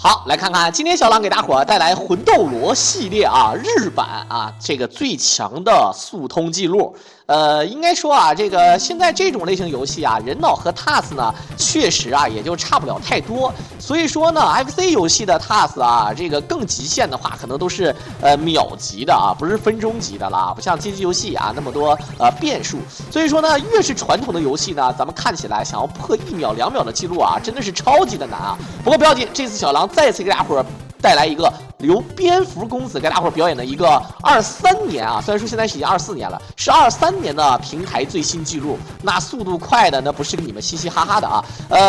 好，来看看今天小狼给大伙带来魂斗罗系列啊，日版啊这个最强的速通记录。应该说啊，这个现在这种类型游戏啊，人脑和 TAS 呢，确实啊也就差不了太多。所以说呢 ，FC 游戏的 TAS 啊，这个更极限的话，可能都是秒级的啊，不是分钟级的啦，不像街机游戏啊那么多变数。所以说呢，越是传统的游戏呢，咱们看起来想要破1秒、2秒的记录啊，真的是超级的难啊。不过不要紧，这次小狼再次给大伙带来一个由蝙蝠公子给大伙表演的一个23年啊，虽然说现在是已经24年了，是23年的平台最新记录。那速度快的那不是跟你们嘻嘻哈哈的啊。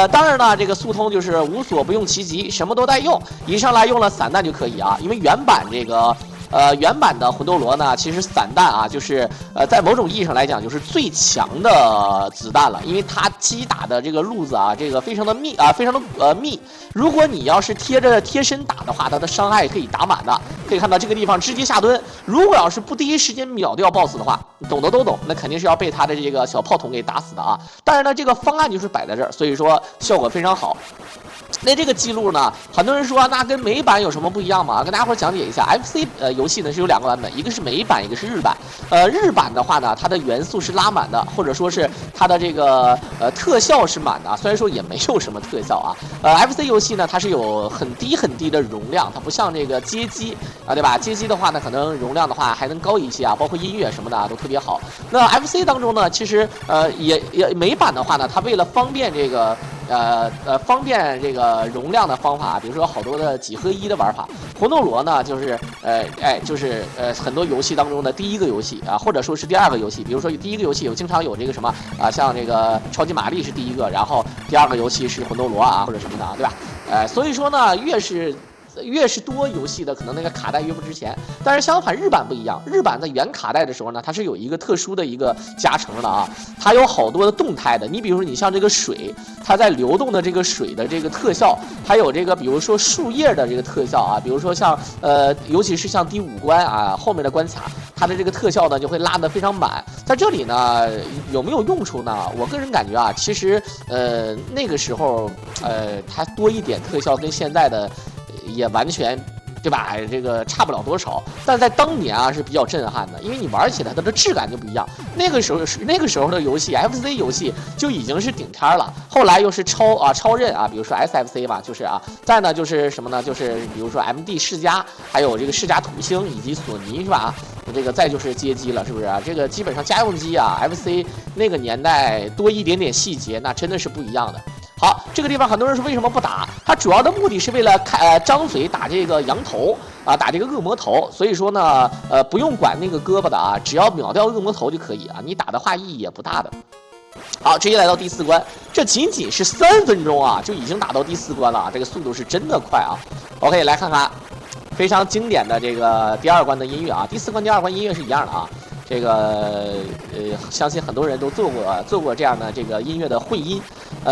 当然呢，这个速通就是无所不用其极，什么都带用，一上来用了散弹就可以啊，因为原版这个。原版的魂斗罗呢，其实散弹啊，就是在某种意义上来讲，就是最强的子弹了，因为它击打的这个路子啊，这个非常的密啊，非常的密。如果你要是贴身打的话，它的伤害可以打满的。可以看到这个地方直接下蹲，如果要是不第一时间秒掉 BOSS 的话，懂的都懂，那肯定是要被他的这个小炮筒给打死的啊。当然呢，这个方案就是摆在这儿，所以说效果非常好。那这个记录呢，很多人说那跟美版有什么不一样吗？跟大家伙讲解一下 ，FC 游戏呢是有2个版本，一个是美版，一个是日版。日版的话呢，它的元素是拉满的，或者说是它的这个特效是满的，虽然说也没有什么特效啊。FC 游戏呢，它是有很低的容量，它不像这个街机啊，对吧？街机的话呢，可能容量的话还能高一些啊，包括音乐什么的啊都特别好。那 FC 当中呢，其实也美版的话呢，它为了方便这个。方便这个容量的方法，比如说好多的几合一的玩法。魂斗罗呢，就是就是很多游戏当中的第一个游戏啊，或者说是第2个游戏。比如说第一个游戏经常有这个什么啊，像这个超级玛丽是第一个，然后第2个游戏是魂斗罗啊，或者什么的啊，对吧？所以说呢，越是多游戏的，可能那个卡带越不值钱。但是相反，日版不一样，日版在原卡带的时候呢，它是有一个特殊的一个加成的啊，它有好多的动态的。你比如说，你像这个水，它在流动的这个水的这个特效，还有这个比如说树叶的这个特效啊，比如说像尤其是像第5关啊后面的关卡，它的这个特效呢就会拉得非常满。在这里呢，有没有用处呢？我个人感觉啊，其实那个时候它多一点特效跟现在的。也完全，对吧？这个差不了多少，但在当年啊是比较震撼的，因为你玩起来它的质感就不一样。那个时候的游戏 ，FC 游戏就已经是顶天了。后来又是超任啊，比如说 SFC 嘛，就是啊，再呢就是什么呢？就是比如说 MD 世嘉，还有这个世嘉土星以及索尼是吧？这个再就是街机了，是不是啊？这个基本上家用机啊 ，FC 那个年代多一点点细节，那真的是不一样的。好，这个地方很多人说为什么不打？它主要的目的是为了张嘴打这个羊头啊，打这个恶魔头。所以说呢，不用管那个胳膊的啊，只要秒掉恶魔头就可以啊。你打的话意义也不大的。好，直接来到第4关，这仅仅是3分钟啊，就已经打到第4关了，这个速度是真的快啊。OK， 来看看非常经典的这个第2关的音乐啊，第4关、第2关音乐是一样的啊。这个相信很多人都做过这样的这个音乐的混音。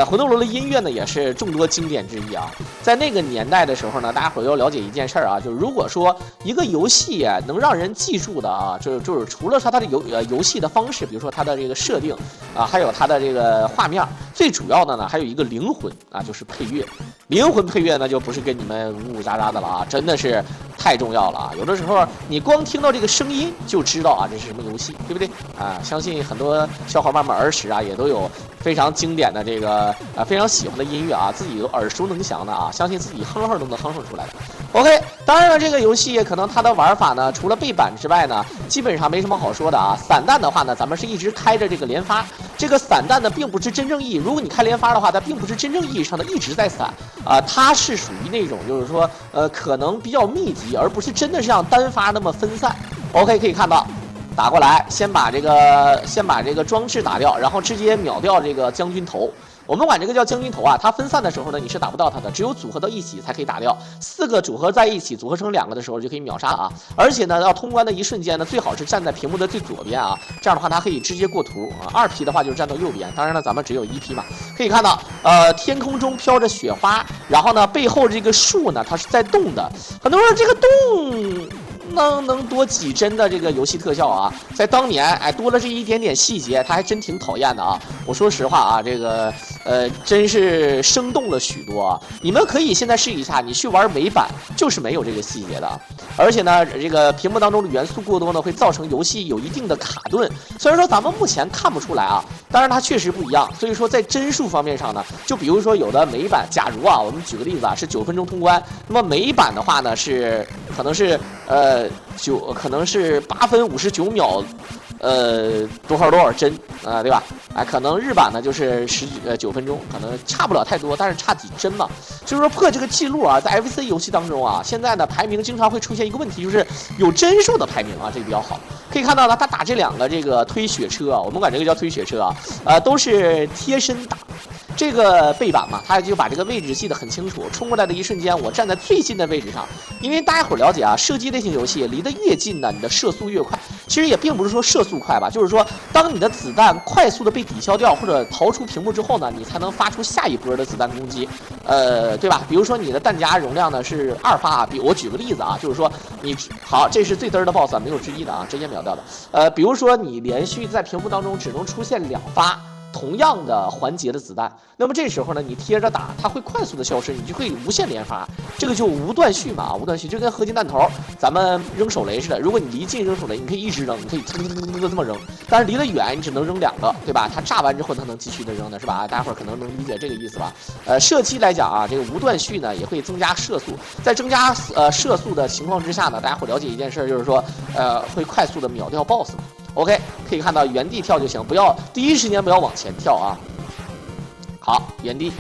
魂斗罗的音乐呢也是众多经典之一啊。在那个年代的时候呢，大家伙要了解一件事儿啊，就是如果说一个游戏能让人记住的啊，就是除了它的游戏的方式，比如说它的这个设定啊，还有它的这个画面，最主要的呢还有一个灵魂啊，就是配乐。灵魂配乐呢就不是跟你们呜呜喳喳的了啊，真的是太重要了啊。有的时候你光听到这个声音就知道啊这是什么游戏，对不对啊？相信很多小伙伴们儿时啊也都有非常经典的这个非常喜欢的音乐啊，自己都耳熟能详的啊，相信自己哼哼都能哼哼出来的。OK， 当然了，这个游戏可能它的玩法呢，除了背板之外呢，基本上没什么好说的啊。散弹的话呢，咱们是一直开着这个连发，这个散弹呢并不是真正意义，如果你开连发的话，它并不是真正意义上的一直在散啊，它是属于那种就是说可能比较密集，而不是真的是像单发那么分散。OK， 可以看到。打过来，先把这个装置打掉，然后直接秒掉这个将军头。我们管这个叫将军头啊，它分散的时候呢，你是打不到它的，只有组合到一起才可以打掉。4个组合在一起，组合成2个的时候就可以秒杀啊！而且呢，要通关的一瞬间呢，最好是站在屏幕的最左边啊，这样的话它可以直接过图啊。2P 的话就是站到右边，当然了，咱们只有1P 嘛。可以看到，天空中飘着雪花，然后呢，背后这个树呢，它是在动的。很多人说这个动。能多几帧的这个游戏特效啊，在当年多了这一点点细节，它还真挺讨厌的啊。我说实话啊，这个真是生动了许多啊！你们可以现在试一下，你去玩美版就是没有这个细节的，而且呢，这个屏幕当中的元素过多呢，会造成游戏有一定的卡顿。虽然说咱们目前看不出来啊，当然它确实不一样。所以说在帧数方面上呢，就比如说有的美版，假如啊，我们举个例子啊，是9分钟通关，那么美版的话呢是可能是可能是8分59秒。多少帧啊、对吧？哎，可能日版呢就是9分钟，可能差不了太多，但是差几帧嘛。就是说破这个记录啊，在 FC 游戏当中啊，现在呢排名经常会出现一个问题，就是有帧数的排名啊，这个比较好。可以看到呢，他打这2个这个推雪车啊，我们管这个叫推雪车啊，都是贴身打。这个背板嘛，他就把这个位置记得很清楚。冲过来的一瞬间，我站在最近的位置上。因为大家伙了解啊，射击类型游戏离得越近呢，你的射速越快。其实也并不是说射速快吧，就是说当你的子弹快速的被抵消掉或者逃出屏幕之后呢，你才能发出下一波的子弹攻击。对吧？比如说你的弹夹容量呢是2发，我举个例子啊，就是说你好，这是最嘚儿的 BOSS 没有之一的啊，直接秒掉的。比如说你连续在屏幕当中只能出现2发。同样的环节的子弹，那么这时候呢，你贴着打，它会快速的消失，你就会无限连发，这个就无断续嘛，无断续就跟合金弹头，咱们扔手雷似的。如果你离近扔手雷，你可以一直扔，你可以蹭这么扔，但是离得远，你只能扔2个，对吧？它炸完之后，它能继续的扔的是吧？大家伙可能能理解这个意思吧？射击来讲啊，这个无断续呢也会增加射速，在增加射速的情况之下呢，大家伙了解一件事，就是说会快速的秒掉 BOSS。OK， 可以看到原地跳就行，不要第一时间不要往前跳啊。好，原地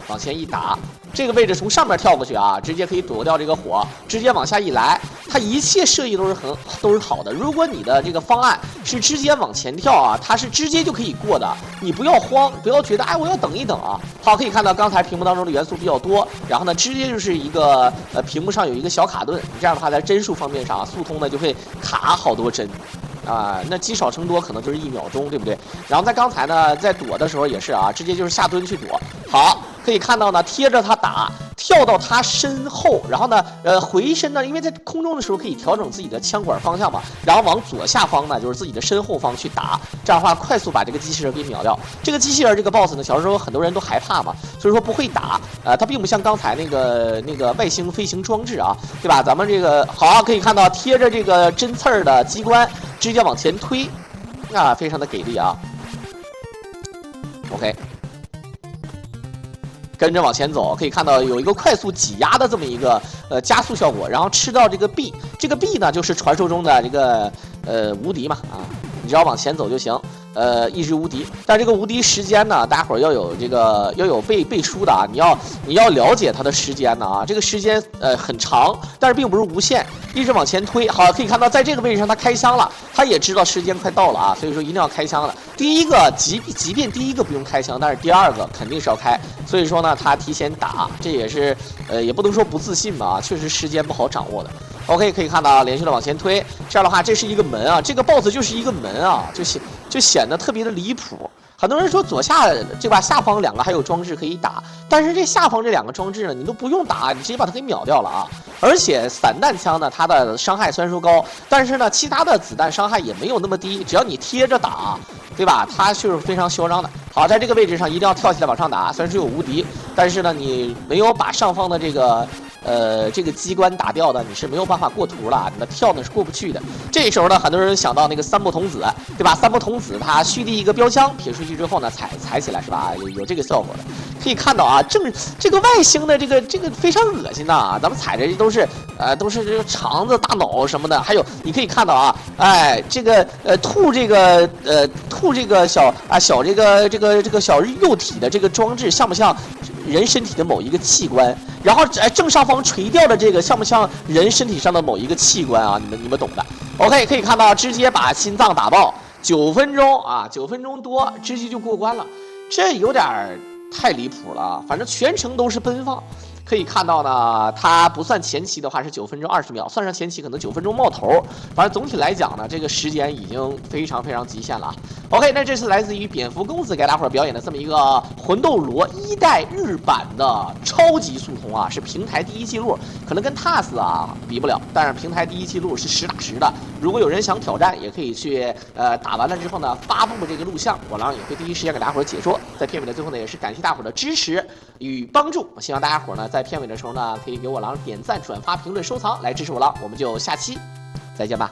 往前一打，这个位置从上面跳过去啊，直接可以躲掉这个火，直接往下一来，它一切设计都是好的。如果你的这个方案是直接往前跳啊，它是直接就可以过的，你不要慌，不要觉得哎我要等一等啊。好，可以看到刚才屏幕当中的元素比较多，然后呢直接就是一个屏幕上有一个小卡顿，这样的话在帧数方面上速通呢就会卡好多帧。那积少成多，可能就是1秒钟，对不对？然后在刚才呢，在躲的时候也是啊，直接就是下蹲去躲。好，可以看到呢，贴着他打，跳到他身后，然后呢，回身呢，因为在空中的时候可以调整自己的枪管方向嘛，然后往左下方呢，就是自己的身后方去打，这样的话快速把这个机器人给秒掉。这个机器人这个 BOSS 呢，小时候很多人都害怕嘛，所以说不会打。它并不像刚才那个外星飞行装置啊，对吧？咱们这个好，可以看到贴着这个针刺儿的机关。直接往前推，非常的给力啊。OK， 跟着往前走，可以看到有一个快速挤压的这么一个加速效果，然后吃到这个 B， 这个 B 呢就是传说中的这个无敌嘛啊，你只要往前走就行。一直无敌，但这个无敌时间呢，大家伙要有背书的啊，你要了解它的时间呢啊，这个时间很长，但是并不是无限，一直往前推。好，可以看到在这个位置上它开枪了，它也知道时间快到了啊，所以说一定要开枪了。第一个即便第一个不用开枪，但是第2个肯定是要开，所以说呢，他提前打，这也是也不能说不自信吧，确实时间不好掌握的。OK， 可以看到连续的往前推，这样的话这是一个门啊，这个 BOSS 就是一个门啊，就显得特别的离谱。很多人说左下这把下方2个还有装置可以打，但是这下方这2个装置呢，你都不用打，你直接把它给秒掉了啊！而且散弹枪呢，它的伤害虽然说高，但是呢，其他的子弹伤害也没有那么低，只要你贴着打，对吧？它就是非常嚣张的。好，在这个位置上一定要跳起来往上打，虽然是有无敌，但是呢，你没有把上方的这个机关打掉的，你是没有办法过图了，你的跳呢是过不去的。这时候呢，很多人想到那个三木童子，对吧？三木童子他蓄力一个标枪撇出去之后呢，踩起来是吧？有这个效果的。可以看到啊，这个外星的这个非常恶心呐，咱们踩着都是这个肠子、大脑什么的，还有你可以看到啊，哎，这个吐这个小这个小肉体的这个装置像不像人身体的某一个器官？然后正上方垂掉的这个像不像人身体上的某一个器官啊？你们懂的。OK， 可以看到直接把心脏打爆，9分钟啊，9分钟多直接就过关了，这有点太离谱了。反正全程都是奔放，可以看到呢，它不算前期的话是9分钟20秒，算上前期可能9分钟冒头。反正总体来讲呢，这个时间已经非常极限了。OK， 那这是来自于蝙蝠公子给大伙儿表演的这么一个魂斗罗1代日版的超级速通啊，是平台第1记录，可能跟 TAS 啊比不了，但是平台第1记录是实打实的。如果有人想挑战，也可以去打完了之后呢，发布这个录像，我狼也会第一时间给大伙儿解说。在片尾的最后呢，也是感谢大伙儿的支持与帮助，希望大家伙儿呢在片尾的时候呢，可以给我狼点赞、转发、评论、收藏来支持我狼，我们就下期再见吧。